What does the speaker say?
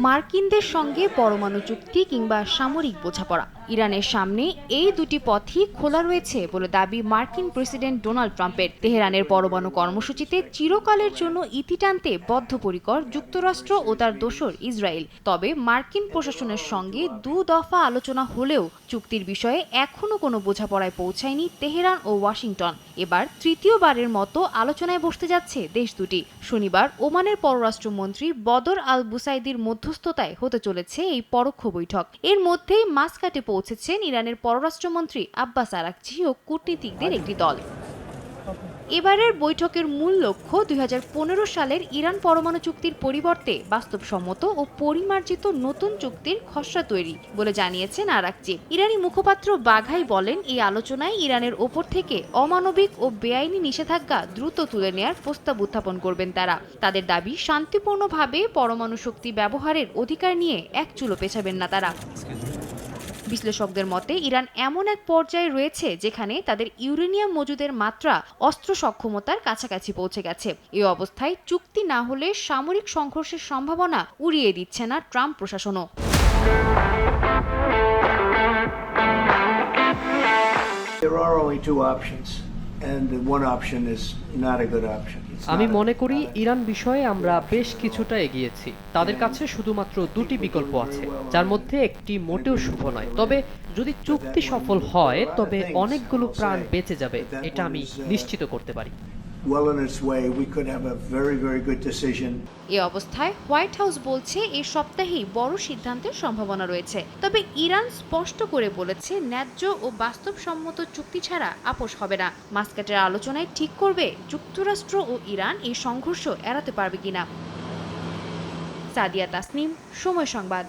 মার্কিনদের সঙ্গে পরমাণু চুক্তি কিংবা সামরিক বোঝাপড়া, ইরানের সামনে এই দুটি পথই খোলা রয়েছে বলে দাবি মার্কিন প্রেসিডেন্ট ডোনাল্ড ট্রাম্পের। তেহরানের পরমাণু কর্মসূচিতে চিরকালের জন্য ইতি টানতে বদ্ধপরিকর যুক্তরাষ্ট্র ও তার দোসর ইসরায়েল। তবে মার্কিন প্রশাসনের সঙ্গে দফা আলোচনা হলেও চুক্তির বিষয়ে এখনো কোনো বোঝাপড়ায় পৌঁছায়নি তেহরান ও ওয়াশিংটন। এবার তৃতীয়বারের মতো আলোচনায় বসতে যাচ্ছে দেশ দুটি। শনিবার ওমানের পররাষ্ট্রমন্ত্রী বদর আল বুসাইদির মধ্যস্থতায় হতে চলেছে এই পরোক্ষ বৈঠক। এর মধ্যেই মাসকাটে পৌঁছেছেন ইরানের পররাষ্ট্রমন্ত্রী আব্বাস আরাকচি ও কূটনীতিকদের একটি দল। এবারের বৈঠকের মূল লক্ষ্য 2015 সালের ইরান পরমাণু চুক্তির পরিবর্তে বাস্তবসম্মত ও পরিমার্জিত নতুন চুক্তির খসড়া তৈরি বলে জানিয়েছেন আরাকচি। ইরানি মুখপাত্র বাঘাই বলেন, এই আলোচনায় ইরানের ওপর থেকে অমানবিক ও বেআইনি নিষেধাজ্ঞা দ্রুত তুলে নেয়ার প্রস্তাব উত্থাপন করবেন তারা। তাদের দাবি, শান্তিপূর্ণভাবে পরমাণু শক্তি ব্যবহারের অধিকার নিয়ে এক চুলো পেছাবেন না তারা। বিশ্লেষকদের মতে ইরান এমন এক পর্যায়ে রয়েছে যেখানে তাদের ইউরেনিয়াম মজুদের মাত্রা অস্ত্র সক্ষমতার কাছাকাছি পৌঁছে গেছে। এই অবস্থায় চুক্তি না হলে সামরিক সংঘর্ষের সম্ভাবনা উড়িয়ে দিচ্ছে না Trump প্রশাসনও। There are only two options, and one option is not a good option. আমি মনে করি ইরান বিষয়ে আমরা বেশ কিছুটা এগিয়েছি। তাদের কাছে শুধুমাত্র দুটি বিকল্প আছে, যার মধ্যে একটি মোটেও শুভ নয়। তবে যদি চুক্তি সফল হয় তবে অনেকগুলো প্রাণ বেঁচে যাবে, এটা আমি নিশ্চিত করতে পারি। এই অবস্থায় হোয়াইট হাউস বলছে এই সপ্তাহেই বড় সিদ্ধান্তের সম্ভাবনা রয়েছে। তবে ইরান স্পষ্ট করে বলেছে, ন্যায্য ও বাস্তবসম্মত চুক্তি ছাড়া আপোষ হবে না। মাস্কাটের আলোচনায় ঠিক করবে যুক্তরাষ্ট্র ও ইরান এই সংঘর্ষ এড়াতে পারবে কিনা। সাদিয়া তাসনিম, সময় সংবাদ।